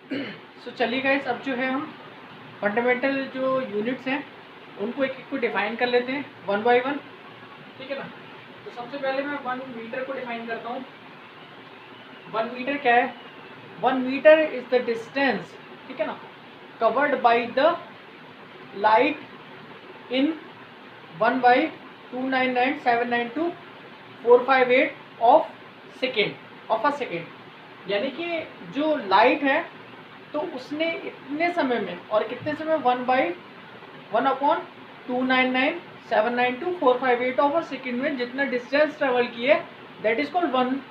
सो चलिए गाइस, अब जो है हम फंडामेंटल जो यूनिट्स हैं उनको एक एक को डिफाइन कर लेते हैं वन बाय वन, ठीक है ना। तो सबसे पहले मैं 1 मीटर को डिफाइन करता हूँ। 1 मीटर क्या है? 1 मीटर इज द डिस्टेंस, ठीक है ना, covered by the light in 1/299,792,458 of second. यानी कि जो लाइट है तो उसने इतने समय में, और कितने समय, 1/1/299,792,458 ऑफ सेकेंड में जितना डिस्टेंस ट्रेवल किए, दैट इज कॉल्ड 1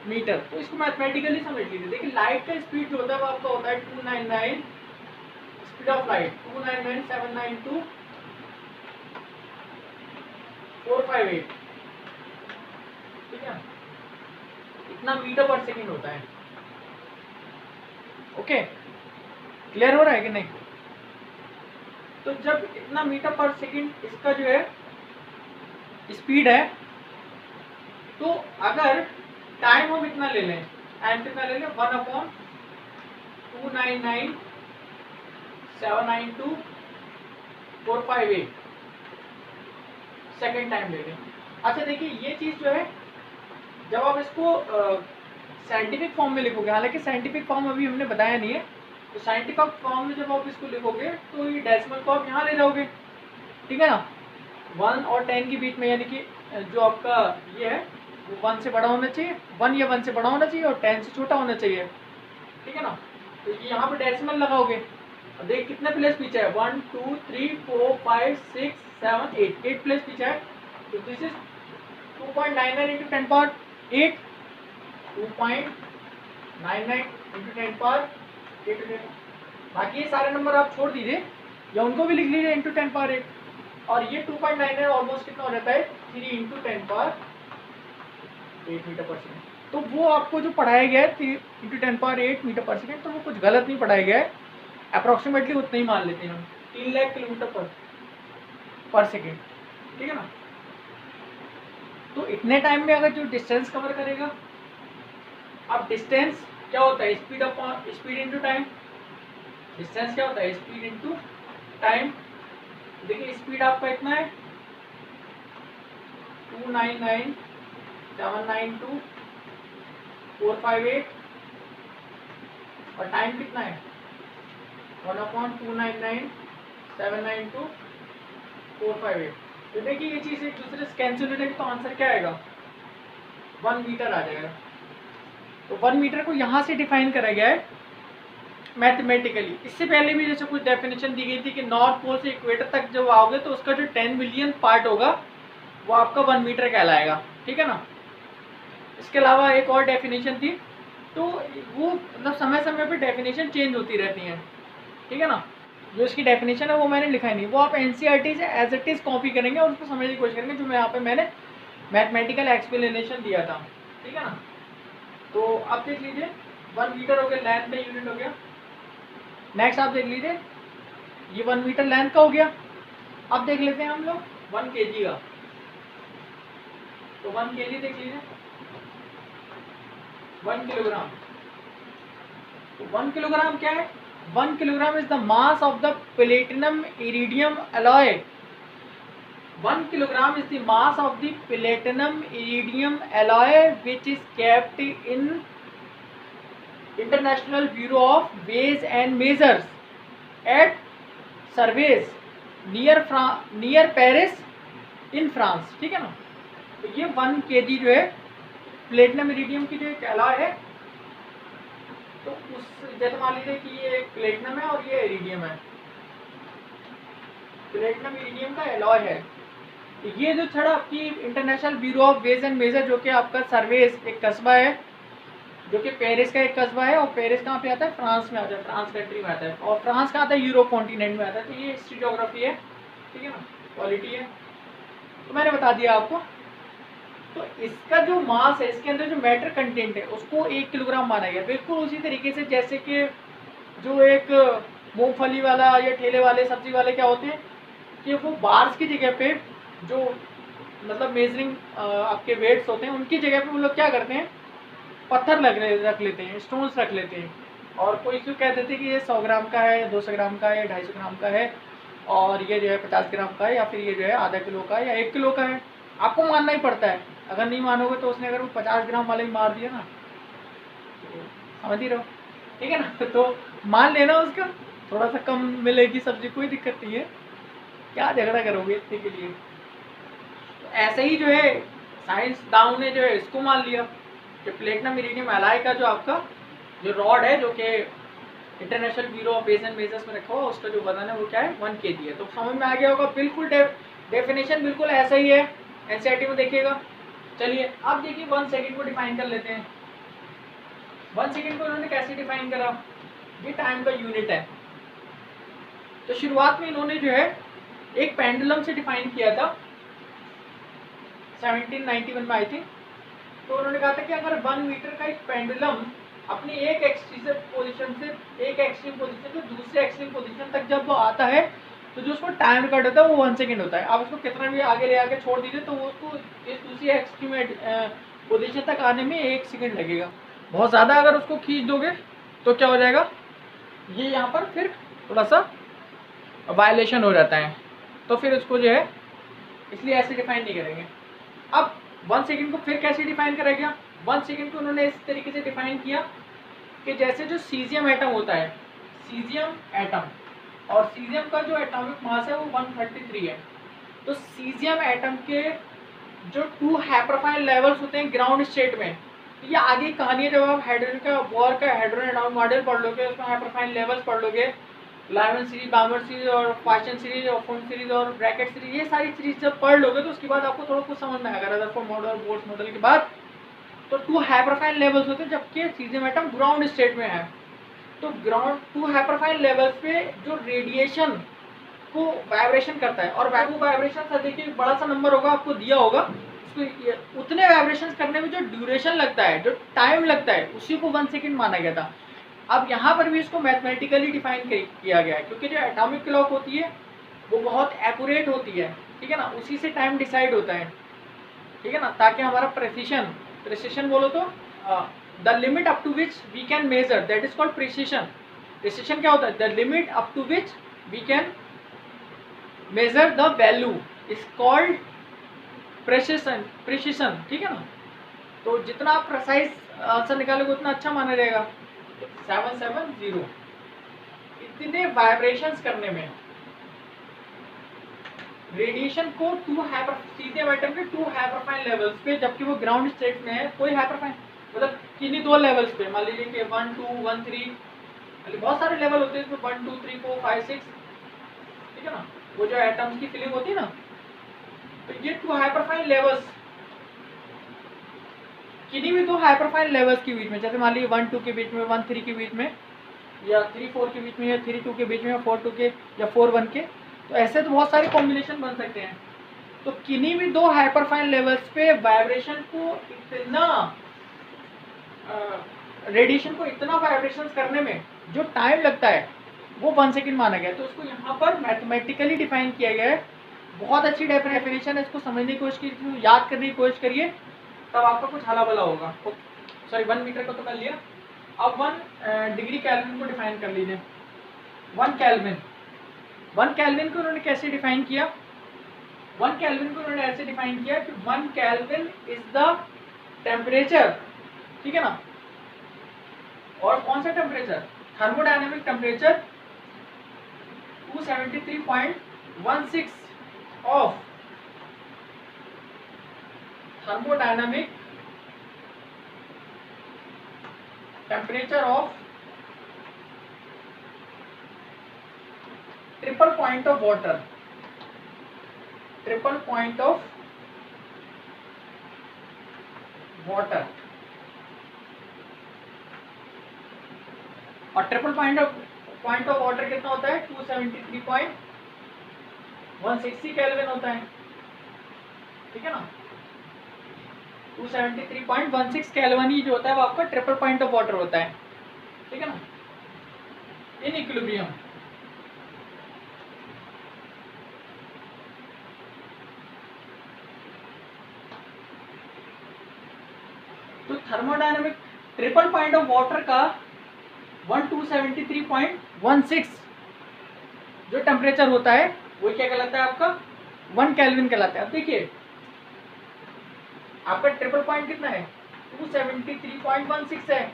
मीटर। तो इसको मैथमेटिकली समझ लीजिए। देखिए लाइट का स्पीड जो होता है वो आपका होता है 299, स्पीड ऑफ लाइट 299,792,458, ठीक है। इतना मीटर पर सेकेंड होता है। ओके, क्लियर हो रहा है कि नहीं? तो जब इतना मीटर पर सेकेंड इसका जो है स्पीड है, तो अगर टाइम हम इतना ले लें, टाइम कितना ले लें, 1/299,792,458 सेकेंड टाइम ले लें। अच्छा देखिए, ये चीज़ जो है जब आप इसको साइंटिफिक फॉर्म में लिखोगे, हालांकि साइंटिफिक फॉर्म अभी हमने बताया नहीं है, तो साइंटिफिक फॉर्म में जब आप इसको लिखोगे तो ये डेसिमल को आप यहाँ ले जाओगे, ठीक है ना, 1 और 10 के बीच में, यानी कि जो आपका ये है वो 1 से बड़ा होना चाहिए, 1 या 1 से बड़ा होना चाहिए और 10 से छोटा होना चाहिए, ठीक है ना। तो ये यहाँ पे डेसिमल लगाओगे। अब देख कितने प्लेस पीछे है, 1 2 3 4 5 6 7 8 प्लेस पीछे है। तो this is 2.99 into 10 power 8, 2.99 into 10 power 8। बाकी ये सारे नंबर आप छोड़ दीजिए या उनको भी लिख लीजिए इंटू 10 पावर 8। और ये 2.99 ऑलमोस्ट कितना हो जाता है, 3 इंटू 10 पावर 8 मीटर पर सेकेंड। तो वो आपको जो पढ़ाया गया है 3 इंटू 10 पावर 8 मीटर पर सेकेंड, तो वो कुछ गलत नहीं पढ़ाया गया है, अप्रॉक्सीमेटली उतना ही मान लेते हैं हम, 3 लाख किलोमीटर पर सेकेंड, ठीक है ना। तो इतने टाइम में अगर जो डिस्टेंस कवर करेगा, अब डिस्टेंस क्या होता है, स्पीड इंटू टाइम। डिस्टेंस क्या होता है, स्पीड इंटू टाइम। देखिए स्पीड आपका इतना है 299,792,458 और टाइम कितना है 1/299,792,458। तो देखिए ये चीज़ एक दूसरे से कैंसिल हो जाएगी, तो आंसर क्या आएगा, 1 मीटर आ जाएगा। तो 1 मीटर को यहाँ से डिफाइन करा गया है मैथमेटिकली। इससे पहले भी जैसे कुछ डेफिनेशन दी गई थी कि नॉर्थ पोल से इक्वेटर तक जब आओगे तो उसका जो 10 मिलियन पार्ट होगा वो आपका 1 मीटर कहलाएगा, ठीक है ना। इसके अलावा एक और डेफिनेशन थी, तो वो मतलब समय समय पे डेफिनेशन चेंज होती रहती हैं, ठीक है ना। जो इसकी डेफिनेशन है वो मैंने लिखा नहीं, वो आप NCERT से एज इट इज़ कॉपी करेंगे और उसको समझने की कोशिश करेंगे, जो मैं यहाँ पे मैंने मैथमेटिकल एक्सप्लेनेशन दिया था, ठीक है ना। तो अब देख लीजिए 1 मीटर हो गया, लेंथ में यूनिट हो गया। नेक्स्ट आप देख लीजिए, ये 1 मीटर लेंथ का हो गया। अब देख लेते हैं हम लोग 1 kg का। तो 1 kg देख लीजिए, 1 किलोग्राम। तो 1 किलोग्राम क्या है, 1 kilogram is the mass of the platinum iridium alloy. 1 kilogram is the mass of the platinum iridium alloy which is kept in International Bureau of Weighs and Measures at Servais near Paris in France, ठीक है ना। तो ये 1 kg जो है platinum iridium की जो एक अलॉय है, तो उस जैसे मान लीजिए कि ये प्लेटिनम है और ये इरिडियम है, प्लेटिनम इरिडियम का अलॉय है। ये जो छड़ा आपकी international bureau of weights and measure, जो कि आपका सर्वेस एक कस्बा है, जो कि पेरिस का एक कस्बा है, और पेरिस कहाँ पे आता है, फ्रांस में आता है, फ्रांस कंट्री में आता है। और फ्रांस कहाँ आता है, यूरोप कॉन्टिनेंट में आता है। तो ये हिस्ट्री ज्योग्राफी है, ठीक है ना, क्वालिटी है, तो मैंने बता दिया आपको। तो इसका जो मास है, इसके अंदर जो मैटर कंटेंट है, उसको 1 किलोग्राम माना गया। बिल्कुल उसी तरीके से जैसे कि जो एक मूंगफली वाला या ठेले वाले सब्जी वाले क्या होते हैं कि वो बार्स की जगह पे जो मतलब मेजरिंग आपके वेट्स होते हैं, उनकी जगह पे वो लोग क्या करते हैं, पत्थर रख लेते हैं, स्टोन्स रख लेते हैं, और कोई क्यों कहते थे कि ये 100 ग्राम का है, 200 ग्राम का है, 250 ग्राम का है, और ये जो है 50 ग्राम का है, या फिर ये जो है आधा किलो का है या 1 किलो का है। आपको मानना ही पड़ता है। अगर नहीं मानोगे तो उसने अगर वो 50 ग्राम वाले ही मार दिया ना, तो समझ ही रहो, ठीक है ना। तो मान लेना उसका, थोड़ा सा कम मिलेगी सब्जी, कोई दिक्कत नहीं है, क्या झगड़ा करोगे इतने के लिए। तो ऐसे ही जो है साइंस दाऊ ने जो है इसको मान लिया कि प्लेटिनम इरिडियम एलॉय का जो आपका जो रॉड है, जो कि international bureau of base and measures में रखा हुआ, उसका जो वजन है वो क्या है 1 kg है। तो समझ में आ गया होगा, बिल्कुल डेफिनेशन बिल्कुल ऐसा ही है, एनसीईआरटी में देखिएगा। चलिए अब देखिए 1 सेकंड को डिफाइन कर लेते हैं। 1 सेकंड को इन्होंने कैसे डिफाइन करा, ये टाइम का यूनिट है। तो शुरुआत में इन्होंने जो है एक पेंडुलम से डिफाइन किया था 1791 में आई थिंक। तो उन्होंने कहा था कि अगर 1 मीटर का एक पेंडुलम अपनी एक एक्सट्रीम पोजीशन से दूसरे एक्सट्रीम पोजीशन तक जब वो आता है, तो जो उसको टाइम रिकॉर्ड होता है वो 1 सेकंड होता है। आप उसको कितना भी आगे ले आके छोड़ दीजिए तो वो उसको इस दूसरी एक्सट्रीम पोजीशन तक आने में 1 सेकंड लगेगा। बहुत ज़्यादा अगर उसको खींच दोगे तो क्या हो जाएगा, ये यहाँ पर फिर थोड़ा सा वायलेशन हो जाता है, तो फिर उसको जो है इसलिए ऐसे डिफाइन नहीं करेंगे। अब 1 सेकंड को फिर कैसे डिफाइन करा गया, 1 सेकंड को उन्होंने इस तरीके से डिफाइन किया कि जैसे जो सीजियम एटम होता है, सीजियम एटम, और सीजियम का जो एटॉमिक मास है वो 133 है। तो सीजियम एटम के जो 2 हाइपरफाइन लेवल्स होते हैं ग्राउंड स्टेट में, ये आगे कहानी है, जब आप हाइड्रोजन का बोर का हाइड्रोजन एटॉमिक मॉडल पढ़ लोगे, उसमें हाइपरफाइन लेवल्स पढ़ लोगे, लाइमन सीरीज, बामर सीरीज और पाशन सीरीज और फोन सीरीज और ब्रैकेट सीरीज, ये सारी सीरीज जब पढ़ लोगे तो उसके बाद आपको थोड़ा कुछ समझ में आएगा। रदरफोर्ड मॉडल और बोर्स मॉडल के बाद तो 2 हाइपरफाइन लेवल्स होते हैं, जबकि सीजियम एटम ग्राउंड स्टेट में है। तो ग्राउंड 2 हाइपरफाइन लेवल्स पे जो रेडिएशन को वाइब्रेशन करता है, और वो वाइब्रेशन का देखिए बड़ा सा नंबर होगा, आपको दिया होगा, उसको उतने वाइब्रेशन करने में जो ड्यूरेशन लगता है, जो टाइम लगता है, उसी को 1 सेकंड माना गया था। अब यहाँ पर भी इसको मैथमेटिकली डिफाइन किया गया है, क्योंकि जो एटॉमिक क्लॉक होती है वो बहुत एक्यूरेट होती है, ठीक है ना, उसी से टाइम डिसाइड होता है, ठीक है ना, ताकि हमारा प्रेसिशन बोलो तो the limit up to which we can measure, that is called precision. Precision क्या होता है, the limit up to which we can measure the value is called precision, ठीक है ना। तो जितना आप प्रेसाइज आंसर निकालोगे उतना अच्छा माना जाएगा। 770 इतने वाइब्रेशंस करने में रेडिएशन को 2 सीजियम एटम के 2 हाइपरफाइन लेवल्स पे, जबकि वो ग्राउंड स्टेट में है, कोई हाइपरफाइन मतलब किन्हीं 2 लेवल्स पे, मान लीजिए कि 1 2 1 3, बहुत सारे लेवल होते हैं इसमें, 1 2 3 4 5 6, ठीक है ना, वो जो एटम्स की फिलिंग होती है ना, तो ये 2 हाइपरफाइन लेवल्स किन्हीं भी 2 हाइपरफाइन लेवल्स के बीच में, जैसे मान लीजिए 1 2 के बीच में, 1 3 के बीच में, या 3 4 के बीच में, या 3 2 के बीच में, या 4 2 के, या 4 1 के, तो ऐसे तो बहुत सारे कॉम्बिनेशन बन सकते हैं। तो किन्हीं भी 2 हाइपरफाइन लेवल्स पे वाइब्रेशन को इतना रेडिएशन को इतना वाइब्रेशन करने में जो टाइम लगता है वो 1 सेकंड माना गया। तो उसको यहाँ पर मैथमेटिकली डिफाइन किया गया है। बहुत अच्छी डेफिनेशन है, इसको समझने की कोशिश कीजिए, याद करने की कोशिश करिए, तब आपका कुछ हला भला होगा। सॉरी 1 मीटर को तो कर लिया, अब 1 डिग्री केल्विन को डिफाइन कर लीजिए। 1 केल्विन को उन्होंने कैसे डिफाइन किया, 1 केल्विन को उन्होंने ऐसे डिफाइन किया कि 1 केल्विन इज द टेम्परेचर, ठीक है ना, और कौन सा temperature, thermodynamic temperature 273.16 of thermodynamic temperature of triple point of water, triple point of water, और ट्रिपल पॉइंट ऑफ वाटर कितना होता है, 273.160 केल्विन होता है, ठीक है ना। 273.16 केल्विन ही जो होता है वो आपका ट्रिपल पॉइंट ऑफ वाटर होता है, ठीक है ना, इन इक्विलिब्रियम। तो thermodynamic triple point of water का 1273.16 जो टेम्परेचर होता है वो क्या कहलाता है आपका 1 केल्विन कहलाता है। अब देखिए आपका ट्रिपल पॉइंट कितना है 273.16 है,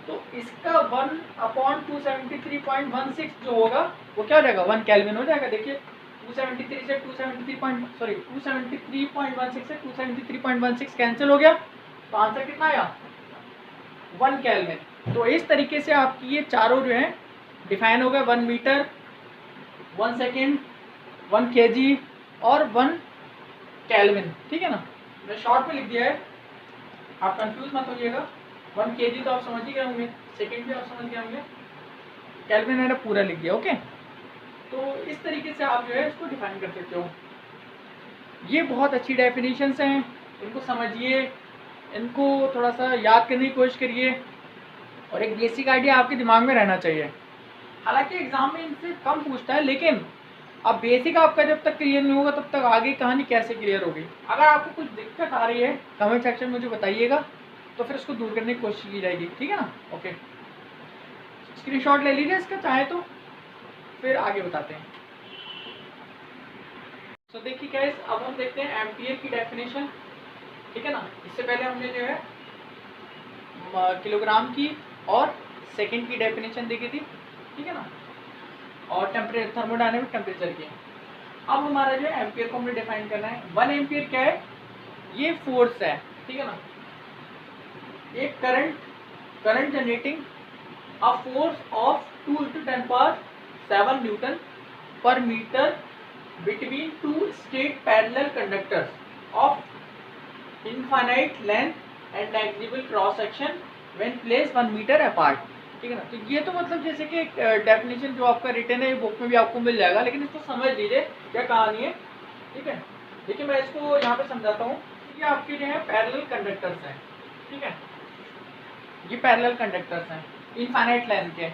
तो इसका 1/273.16 जो होगा वो क्या हो जाएगा 1 केल्विन हो जाएगा। देखिए 273 से 273.16 से 273.16 कैंसिल हो गया, तो आंसर कितना आया 1 केल्विन। तो इस तरीके से आपकी ये चारों जो है डिफाइन हो गए 1 मीटर, 1 सेकेंड, 1 kg और 1 केल्विन। ठीक है ना, मैं शॉर्ट में लिख दिया है, आप कंफ्यूज मत होइएगा। 1 kg तो आप समझ ही गए होंगे, सेकेंड भी आप समझ गए होंगे, केल्विन मैंने पूरा लिख दिया। ओके, तो इस तरीके से आप जो है इसको डिफाइन कर सकते हो। ये बहुत अच्छी डेफिनेशंस हैं, इनको समझिए, इनको थोड़ा सा याद करने की कोशिश करिए और एक बेसिक आइडिया आपके दिमाग में रहना चाहिए। हालांकि एग्जाम में इनसे कम पूछता है, लेकिन अब बेसिक आपका जब तक क्लियर नहीं होगा तब तक आगे कहानी कैसे क्लियर होगी। अगर आपको कुछ दिक्कत आ रही है कमेंट सेक्शन में मुझे बताइएगा, तो फिर उसको दूर करने की कोशिश की जाएगी। ठीक है ना, ओके, स्क्रीनशॉट ले लीजिए इसका चाहे तो, फिर आगे बताते हैं। तो देखिए गाइस, अब हम देखते हैं एम्पियर की डेफिनेशन। ठीक है ना, इससे पहले हमने जो है किलोग्राम की और सेकंड की डेफिनेशन देखी थी। ठीक है ना, और टेम्परेचर, थर्मोडायनेमिक टेम्परेचर की। अब हमारा जो है एम्पियर को हमें डिफाइन करना है। 1 एम्पियर क्या है, ये फोर्स है। ठीक है ना, एक current generating a force of 2 × 10⁷ Newton पर metre between two straight parallel conductors of infinite length and negligible cross section when placed 1 meter apart। ठीक है ना, तो ये तो मतलब जैसे कि डेफिनेशन जो आपका रिटन है बुक में भी आपको मिल जाएगा, लेकिन इसको समझ लीजिए क्या कहानी है। ठीक है, देखिए मैं इसको यहाँ पे समझाता हूँ। ये आपके जो है पैरेलल कंडक्टर्स हैं। ठीक है, ये पैरेलल कंडक्टर्स हैं इनफाइनाइट लेंथ के,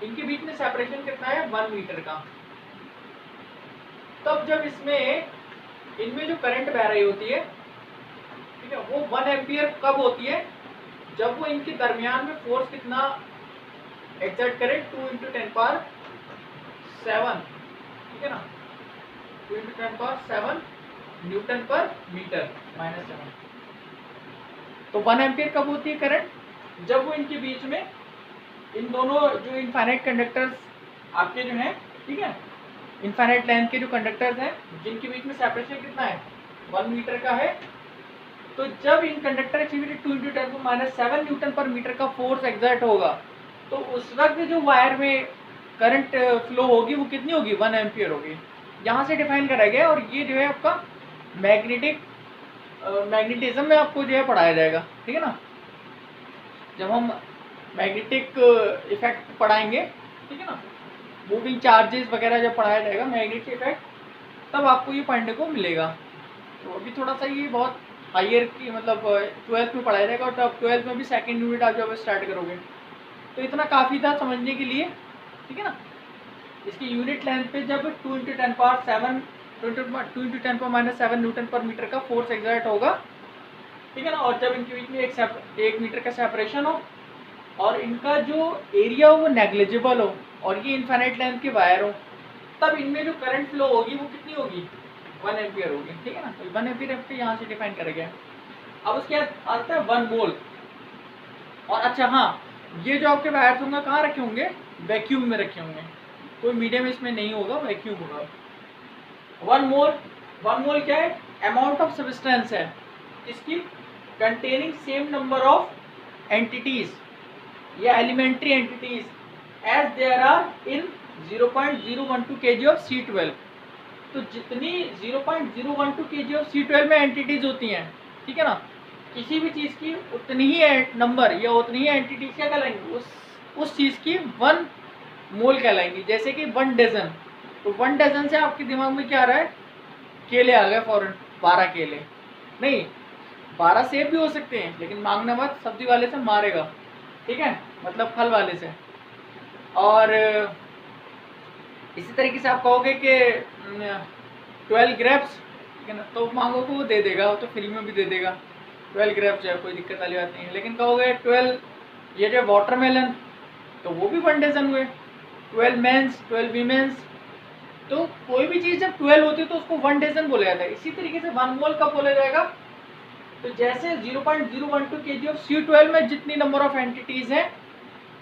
इनके बीच में सेपरेशन कितना है 1 मीटर का। तब जब इनमें जो करंट बह रही होती है, ठीक है, वो 1 एम्पियर कब होती है, जब वो इनके दरमियान में फोर्स कितना एक्सर्ट करे 2 × 10⁷। ठीक है ना, 2 × 10⁷ न्यूटन पर मीटर -7। तो 1 एम्पियर कब होती है करंट, जब वो इनके बीच में इन दोनों जो इनफाइनाइट कंडक्टर्स आपके जो हैं, ठीक है, इनफाइनाइट लेंथ के जो कंडक्टर्स हैं जिनके बीच में सेपरेशन कितना है 1 मीटर का है, तो जब इन कंडक्टर के बीच 2 × 10⁻7 न्यूटन पर मीटर का फोर्स एक्सर्ट होगा, तो उस वक्त जो वायर में करंट फ्लो होगी वो कितनी होगी 1 एम्पियर होगी। यहाँ से डिफाइन करा गया, और ये जो है आपका मैग्नेटिज्म में आपको जो है पढ़ाया जाएगा। ठीक है ना, जब हम मैग्नेटिक इफेक्ट पढ़ाएंगे, ठीक है ना, मूविंग चार्जेस वगैरह जब पढ़ाया जाएगा मैग्नेटिक इफेक्ट, तब आपको ये पढ़ने को मिलेगा। तो अभी थोड़ा सा ये बहुत हायर की मतलब 12th में पढ़ाया जाएगा, और तब 12th में भी सेकंड यूनिट आप जब स्टार्ट करोगे, तो इतना काफ़ी था समझने के लिए। ठीक है ना, इसकी यूनिट लेंथ पे जब 2 × 10⁻7 न्यूटन पर मीटर का फोर्स एक्सर्ट होगा, ठीक है ना, और जब इनके बीच में 1 मीटर का सेपरेशन हो और इनका जो एरिया हो वो नेग्लिजिबल हो और ये इनफाइनाइट लेंथ के वायर हो, तब इनमें जो करंट फ्लो होगी वो कितनी होगी 1 एम्पियर होगी। ठीक है ना, तो 1 एम्पियर आपके यहाँ से डिफाइन करा गया। अब उसके बाद आता है 1 मोल। और अच्छा हाँ, ये जो आपके वायर्स होंगे कहाँ रखे होंगे, वैक्यूम में रखे होंगे, कोई मीडियम इसमें नहीं होगा, वैक्यूम होगा। 1 मोल क्या है, अमाउंट ऑफ सब्सटेंस है इसकी containing same number of entities या elementary entities as there are in 0.012 kg of C12। तो जितनी 0.012 kg ऑफ C12 में एंटिटीज होती हैं, ठीक है ना, किसी भी चीज़ की उतनी ही नंबर या उतनी ही एंटिटीज क्या कहलाएंगी, उस चीज़ की 1 मोल कहलाएंगी। जैसे कि 1 डजन, तो 1 डजन से आपके दिमाग में क्या आ रहा है, केले आ गए फौरन, 12 केले नहीं, 12 सेब भी हो सकते हैं, लेकिन मांगना मत, सब्जी वाले से मारेगा। ठीक है, मतलब फल वाले से। और इसी तरीके से आप कहोगे कि 12 ग्रेप्स, ठीक है ना, तो मांगो को वो दे देगा, वो तो फ्री में भी दे देगा 12 ग्रेप्स है, कोई दिक्कत वाली बात नहीं है। लेकिन कहोगे 12 ये जो वाटरमेलन, तो वो भी 1 डजन हुए। 12 मेंस 12 वीमेंस। तो कोई भी चीज़ जब 12 होती है तो उसको 1 डजन बोला जाता है। इसी तरीके से 1 मोल कब बोला जाएगा, तो जैसे 0.012 kg ऑफ C12 में जितनी नंबर ऑफ एंटिटीज हैं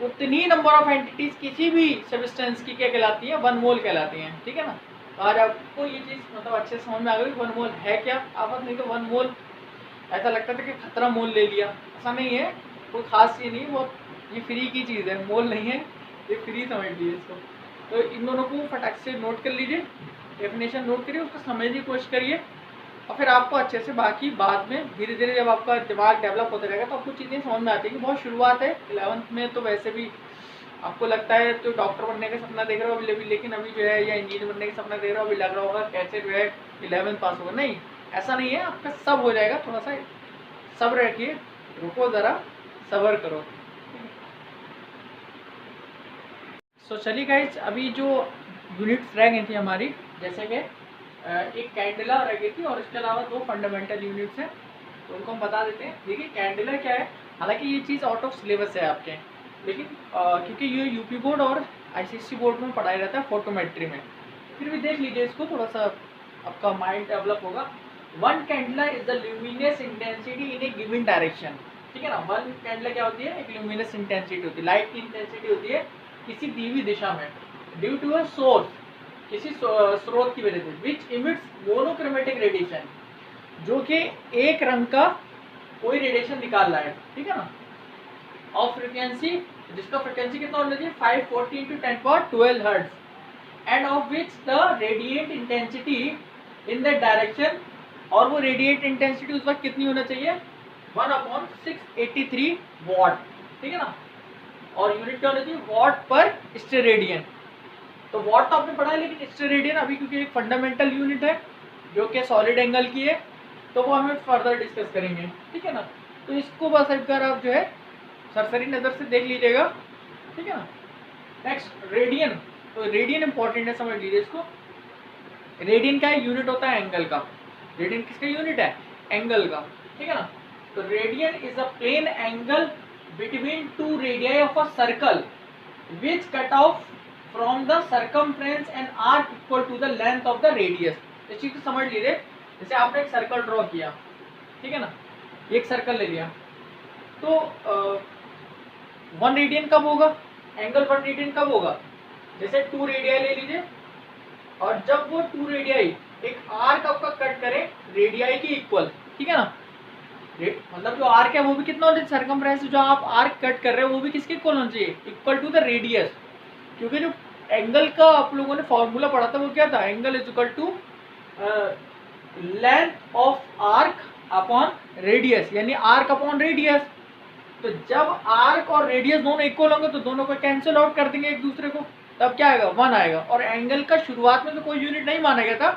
उतनी नंबर ऑफ एंटिटीज किसी भी सब्सटेंस की क्या कहलाती है, 1 मोल कहलाती हैं। ठीक है ना। तो आज आपको ये चीज़ मतलब अच्छे से समझ में आ गई 1 मोल है क्या। आप नहीं तो 1 मोल ऐसा लगता था कि खतरा मोल ले लिया, ऐसा नहीं है, कोई खास चीज़ नहीं, वो ये फ्री की चीज़ है, मोल नहीं है, ये फ्री समझ लीजिए इसको। तो इन दोनों को फटाक से नोट कर लीजिए, डेफिनेशन नोट करिए, उसको समझने की कोशिश करिए, और फिर आपको अच्छे से बाकी बाद में धीरे धीरे जब आपका दिमाग डेवलप होता रहेगा तो आपको चीज़ें समझ में आती है कि बहुत शुरुआत है। 11th में तो वैसे भी आपको लगता है तो डॉक्टर बनने का सपना देख रहे हो अभी, लेकिन अभी जो है या इंजीनियर बनने का सपना देख रहे हो, अभी लग रहा होगा कैसे जो है 11th पास होगा। नहीं, ऐसा नहीं है, आपका सब हो जाएगा। थोड़ा सा सब्र रखिए, रुको ज़रा, सब्र करो। सो चलिए गाइस, अभी जो यूनिट्स रह गई थी हमारी, जैसे कि एक कैंडेला रह गई थी और इसके अलावा 2 फंडामेंटल यूनिट्स हैं, तो उनको हम बता देते हैं। देखिए कैंडेला क्या है, हालांकि ये चीज़ आउट ऑफ सिलेबस है आपके, लेकिन क्योंकि ये यूपी बोर्ड और आईसीएससी बोर्ड में पढ़ाया जाता है फोटोमेट्री में, फिर भी देख लीजिए इसको, थोड़ा सा आपका माइंड डेवलप होगा। 1 candela is the luminous intensity in A given direction. ठीक है ना। 1 कैंडेला क्या होती है, एक ल्यूमिनस इंटेंसिटी होती है, लाइट की इंटेंसिटी होती है किसी दी हुई दिशा में, ड्यू टू अ सोर्स, किसी स्रोत की वजह से, विच इमिट्स मोनोक्रोमेटिक रेडिएशन, जो कि एक रंग का कोई रेडिएशन निकाल रहा है। ठीक है ना। ऑफ फ्रिक्वेंसी, जिसका फ्रिक्वेंसी कितना होना चाहिए, 540 × 10⁻12 hertz, end of which the radiate intensity in the direction, और वो रेडिएट इंटेंसिटी उस वक्त कितनी होना चाहिए, 1/683 वॉट। ठीक है ना। और यूनिट क्या होना चाहिए, वॉट पर स्टेरेडियन। तो वॉट तो आपने पढ़ा है, लेकिन स्टेरेडियन अभी क्योंकि एक फंडामेंटल यूनिट है जो कि सॉलिड एंगल की है, तो वो हमें फर्दर डिस्कस करेंगे। ठीक है ना। तो इसको बस एक बार आप जो है सरसरी नज़र से देख लीजिएगा। ठीक है ना। नेक्स्ट रेडियन, तो रेडियन इंपॉर्टेंट है, समझ लीजिए इसको। रेडियन का यूनिट होता है एंगल का। रेडियन किसका यूनिट है, एंगल का। ठीक है ना। तो radian is a plane angle between 2 radii of a circle which cut off from the circumference and arc equal to the length of the radius. इस चीज को समझ लीजिए, जैसे आपने एक सर्कल ड्रॉ किया, ठीक है ना, एक सर्कल ले लिया, तो 1 रेडियन कब होगा, एंगल 1 रेडियन कब होगा, जैसे 2 रेडियाई ले लीजिए, और जब वो 2 रेडियाई एक आर्क आपका कट करे रेडियाई की इक्वल, ठीक है ना, मतलब जो आर्क है वो भी कितना होना चाहिए, सर्कमफ्रेंस जो आप आर्क कट कर रहे हो वो भी किसके इक्वल होना चाहिए, इक्वल टू द रेडियस। क्योंकि जो एंगल का आप लोगों ने फॉर्मूला पढ़ा था वो क्या था, angle is equal to length of arc upon radius, यानी आर्क अपॉन रेडियस। तो जब आर्क और रेडियस दोनों इक्वल होंगे तो दोनों को कैंसिल आउट कर देंगे एक दूसरे को, तब क्या आएगा, 1 आएगा। और एंगल का शुरुआत में तो कोई यूनिट नहीं माना गया था,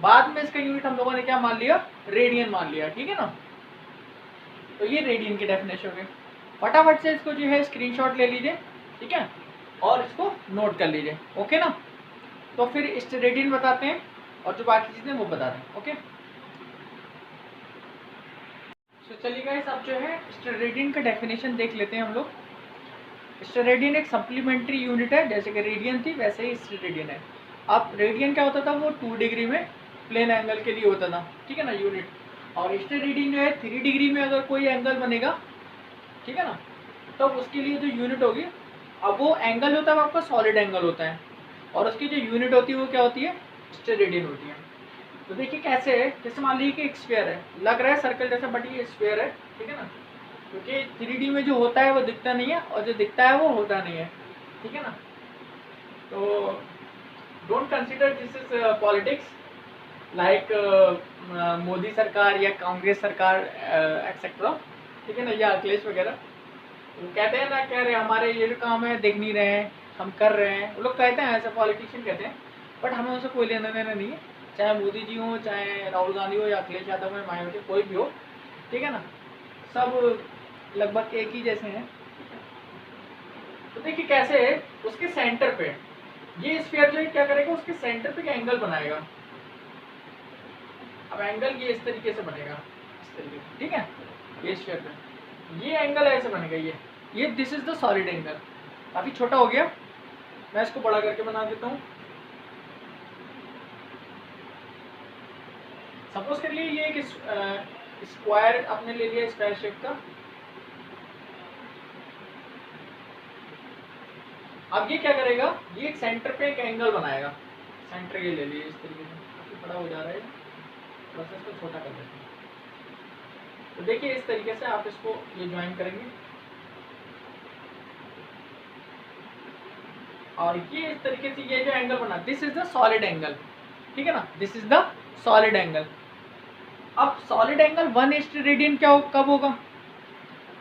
बाद में इसका यूनिट हम लोगों ने क्या मान लिया, रेडियन मान लिया। ठीक है ना। तो ये रेडियन की डेफिनेशन हो गई। फटाफट से इसको जो है स्क्रीनशॉट ले लीजिए, ठीक है, और इसको नोट कर लीजिए। ओके ना। तो फिर स्टेरेडियन बताते हैं और जो बाकी चीज़ें वो बताते हैं। ओके। तो चलिए गाइस, अब जो है स्टेरेडियन का डेफिनेशन देख लेते हैं हम लोग। स्टेरेडियन एक सप्लीमेंट्री यूनिट है, जैसे कि रेडियन थी वैसे ही स्टेरेडियन है। अब रेडियन क्या होता था, वो 2 डिग्री में प्लेन एंगल के लिए होता था, ठीक है ना, यूनिट। और स्टेरेडियन जो है 3 डिग्री में अगर कोई एंगल बनेगा, ठीक है ना, तब तो उसके लिए जो यूनिट होगी, अब वो एंगल होता है आपका सॉलिड एंगल होता है, और उसकी जो यूनिट होती है वो क्या होती है, स्टेरेडियन होती है। तो देखिए कैसे है, जैसे मान लीजिए कि एक स्फीयर है, लग रहा है सर्कल जैसा, बट ये स्फीयर है, ठीक है ना, क्योंकि 3D में जो होता है वो दिखता नहीं है और जो दिखता है वो होता नहीं है, ठीक है ना। तो don't consider this is politics like Modi सरकार या कांग्रेस सरकार एक्सेट्रा, ठीक है ना, या अखिलेश वगैरह। वो कहते हैं ना, कह रहे हमारे ये जो काम है देख नहीं रहे हैं, हम कर रहे हैं, वो लोग कहते हैं, ऐसे पॉलिटिशियन कहते हैं, बट हमें उनसे कोई लेना देना नहीं है, चाहे मोदी जी हो, चाहे राहुल गांधी हो, या अखिलेश यादव हो, मायावती, कोई भी हो, ठीक है ना, सब लगभग एक ही जैसे हैं। तो देखिए कैसे है, उसके सेंटर पे ये स्फीयर जो है क्या करेगा, उसके सेंटर पे एंगल बनाएगा। अब एंगल ये इस तरीके से बनेगा, इस तरीके से, ठीक है, ये स्फीयर पे ये एंगल ऐसे बनेगा, ये this is the solid angle, काफ़ी छोटा हो गया, मैं इसको बड़ा करके बना देता हूँ। सपोज करिए ये एक स्क्वायर आपने ले लिया, स्क्वायर शेप का। अब ये क्या करेगा, ये एक सेंटर पे एक एंगल बनाएगा। सेंटर ये ले लिए इस तरीके से, काफी बड़ा हो जा रहा है, थोड़ा सा इसको छोटा कर देते हैं। तो देखिए इस तरीके से आप इसको ये ज्वाइन करेंगे और ये इस तरीके से ये जो एंगल बना, this is the solid angle, ठीक है ना, this is the solid angle. अब सॉलिड एंगल 1 रेडियन क्या कब होगा,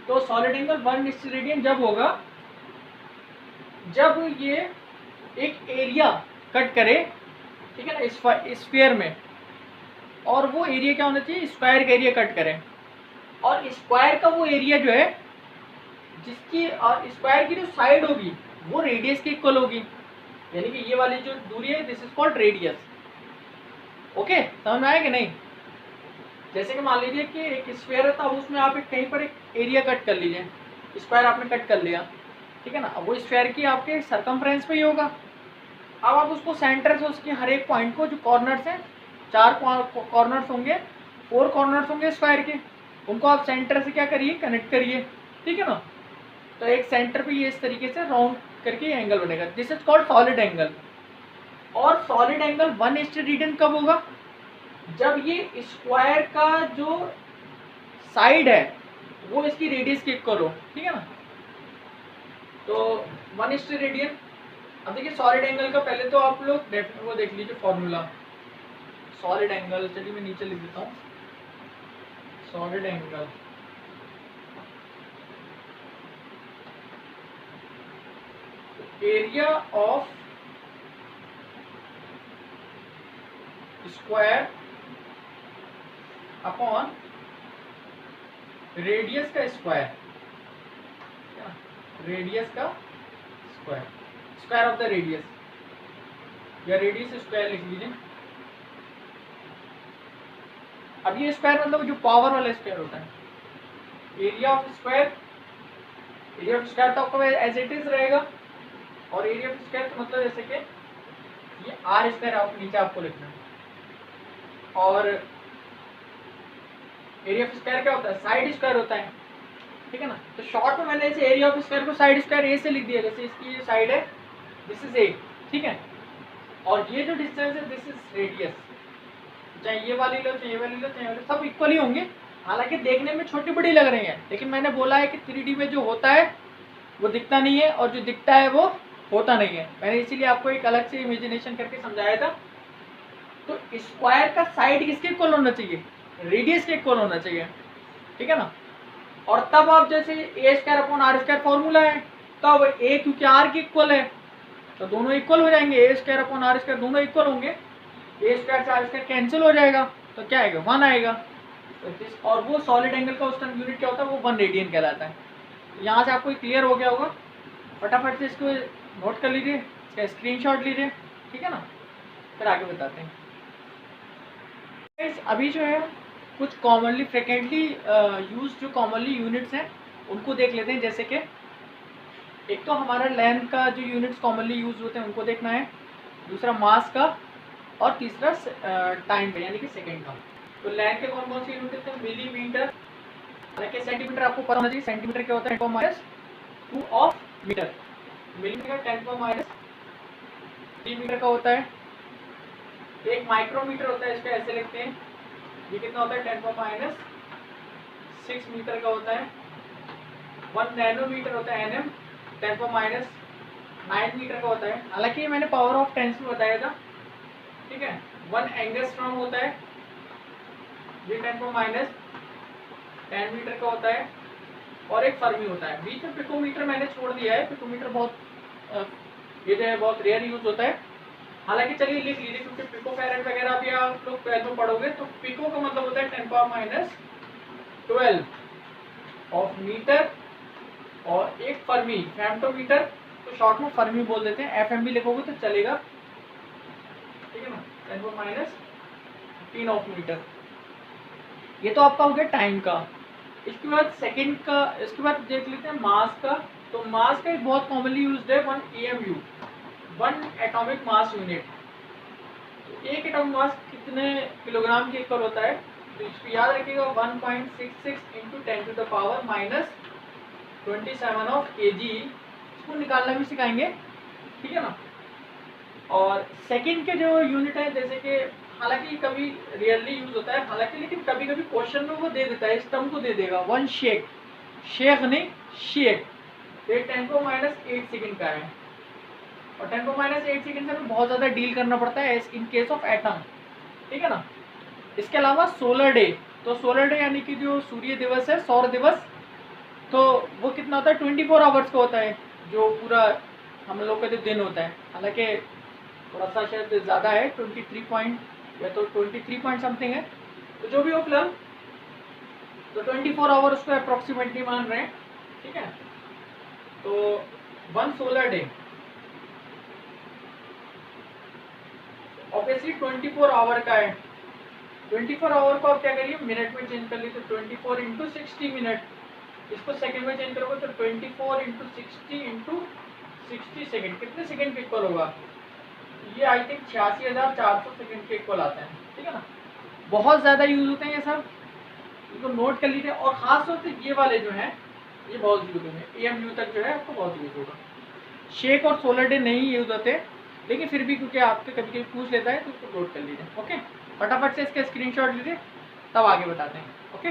तो सॉलिड एंगल 1 रेडियन जब होगा जब ये एक एरिया कट करे, ठीक है ना, स्फीयर में, और वो एरिया क्या होना चाहिए, स्क्वायर का एरिया कट करे, और स्क्वायर का वो एरिया जो है जिसकी स्क्वायर की जो साइड होगी वो रेडियस के इक्वल होगी, यानी कि ये वाली जो दूरी है this is called radius. Okay, समझ में आया कि नहीं। जैसे कि मान लीजिए कि एक स्क्वायर है, तो अब उसमें आप कहीं पर एक एरिया कट कर लीजिए, स्क्वायर आपने कट कर लिया, ठीक है ना, अब वो स्क्वायर की आपके सरकमफ्रेंस पे ही होगा। अब आप उसको सेंटर से उसके हर एक पॉइंट को, जो कॉर्नर्स हैं, 4 कॉर्नर्स होंगे, 4 कॉर्नर्स होंगे स्क्वायर के, उनको आप सेंटर से क्या करिए, कनेक्ट करिए, ठीक है ना। तो एक सेंटर पे ये इस तरीके से राउंड करके एंगल बनेगा, this is called solid angle. और सॉलिड एंगल 1 रेडियन कब होगा, जब ये स्क्वायर का जो साइड है वो इसकी रेडियस के इक्वल हो, ठीक है ना। तो 1 रेडियन। अब देखिए सॉलिड एंगल का पहले तो आप लोग वो देख लीजिए फॉर्मूला, सॉलिड एंगल, चलिए मैं नीचे लिख देता हूँ, solid angle area of square upon radius का स्क्वायर, रेडियस का square, square of the radius, या रेडियस स्क्वायर लिख लीजिए। अब ये स्क्वायर मतलब जो पावर वाला स्क्वायर होता है, area of square, area of square तो आपको एज इट इज रहेगा, और एरिया ऑफ स्क्वायर का मतलब जैसे कि ये आर स्क्वायर आप नीचे आपको लिखना है, और एरिया ऑफ स्क्वायर क्या होता है, साइड स्क्वायर होता है, ठीक है ना। तो शॉर्ट में मैंने इसे एरिया ऑफ स्क्वायर को साइड स्क्वायर ए से लिख दिया, जैसे इसकी ये साइड है दिस इज ए, ठीक है, और ये जो डिस्टेंस है दिस इज रेडियस, चाहे ये वाली लो, चाहे ये वाली लो, चाहे सब इक्वल ही होंगे, हालांकि देखने में छोटी बड़ी लग रही हैं, लेकिन मैंने बोला है कि 3D में जो होता है वो दिखता नहीं है, और जो दिखता है वो होता नहीं है, मैंने इसीलिए आपको एक अलग से इमेजिनेशन करके समझाया था। तो स्क्वायर का साइड किसके इक्वल होना चाहिए, रेडियस के इक्वल होना चाहिए, ठीक है ना। और तब आप जैसे a square upon r square formula है, तब ए क्योंकि आर के इक्वल है तो दोनों इक्वल हो जाएंगे, ए स्क्वायर अपॉन आर स्क्वायर दोनों इक्वल होंगे, ए स्क्वायर से आर स्क्वायर कैंसिल हो जाएगा, तो क्या आएगा, 1 आएगा। तो और वो सॉलिड एंगल का उसका यूनिट क्या होता है, वो 1 रेडियन कहलाता है। यहाँ से आपको क्लियर हो गया होगा, फटाफट से इसको नोट कर लीजिए, इसका स्क्रीनशॉट लीजिए, ठीक है ना, फिर आगे बताते हैं। अभी जो है कुछ कॉमनली फ्रिक्वेंटली यूज जो कॉमनली यूनिट्स हैं उनको देख लेते हैं। जैसे कि एक तो हमारा लेंथ का जो यूनिट्स कॉमनली यूज होते हैं उनको देखना है, दूसरा मास का, और तीसरा टाइम का यानी कि सेकंड का। तो लेंथ के कौन कौन से यूनिट हैं, मिलीमीटर, हालांकि सेंटीमीटर आपको पता होना चाहिए, सेंटीमीटर क्या होता है 10⁻² ऑफ मीटर, मिलीमीटर 10⁻³ मीटर का होता है। एक माइक्रोमीटर होता है, इसको ऐसे लिखते हैं, ये कितना होता है 10⁻⁶ मीटर का होता है। 1 नैनोमीटर होता है nm, 10⁻⁹ मीटर का होता है, हालांकि मैंने पावर ऑफ 10 में बताया था, ठीक है। 1 एंगस्ट्रॉम होता है, ये 10⁻⁻10 मीटर का होता है, और एक फर्मी होता है। बीच में पिकोमीटर मैंने छोड़ दिया है, पिकोमीटर बहुत ये जो है बहुत रेयर यूज होता है, हालांकि चलिए लिख लीजिए, क्योंकि पिको फैरेड वगैरह भी आप लोग 12 में पढ़ोगे, तो पिको का मतलब होता है 10⁻12 ऑफ मीटर, और एक फर्मी फेम्टोमीटर, तो शॉर्ट में फर्मी बोल देते हैं, एफएम भी लिखोगे तो चलेगा, ठीक है ना, 10⁻15 ऑफ मीटर। ये तो आपका हो गया टाइम का। इसके बाद सेकंड का, इसके बाद देख लेते हैं मास का। तो मास का एक बहुत कॉमनली यूज्ड है 1 AMU, 1 एटॉमिक मास यूनिट। तो एक एटॉमिक मास कितने किलोग्राम के इक्वल होता है, तो इसको याद रखिएगा 1.66 into 10 to the power -27 of kg। इसको निकालना भी सिखाएंगे, ठीक है ना। और सेकंड के जो यूनिट है, जैसे कि हालांकि कभी रियरली यूज होता है हालांकि, लेकिन कभी कभी क्वेश्चन में वो दे देता है, इस टर्म को दे देगा 1 शेक, शेक नहीं शेक। ये 10⁻8 सेकंड का है, और 10⁻8 सेकंड से हमें बहुत ज़्यादा डील करना पड़ता है इन केस ऑफ एटम, ठीक है ना। इसके अलावा सोलर डे, तो सोलर डे यानी कि जो सूर्य दिवस है, सौर दिवस, तो वो कितना होता है 24 आवर्स का होता है, जो पूरा हम लोग का जो दिन होता है। हालांकि थोड़ा सा शायद ज़्यादा है, 23 पॉइंट या तो 23 पॉइंट समथिंग है, तो जो भी हो फिलहाल तो 24 आवर उसको अप्रोक्सीमेटली मान रहे हैं, ठीक है। तो 1 सोलर डे ऑब्वियसली 24 आवर का है। 24 आवर को आप क्या करिए, मिनट में चेंज कर लीजिए, तो 24 इंटू 60 मिनट, इसको सेकंड में चेंज करोगे तो 24 इंटू 60 इंटू 60 सेकेंड, कितने सेकेंड के इक्वल होगा, ये आई थिंक 86,400 सेकेंड के इक्वल आता है, ठीक है ना। बहुत ज़्यादा यूज होते हैं ये सब, इसको नोट कर लीजिए। और ख़ास तौर से ये वाले जो हैं ये बहुत यूज होंगे, AMU तक जो है आपको बहुत यूज होगा। शेक और सोलर डे नहीं यूज होते, लेकिन फिर भी क्योंकि आपके कभी कभी पूछ लेता है तो उसको नोट कर लीजिए। ओके, फटाफट से इसका स्क्रीनशॉट लीजिए, तब आगे बताते हैं। ओके।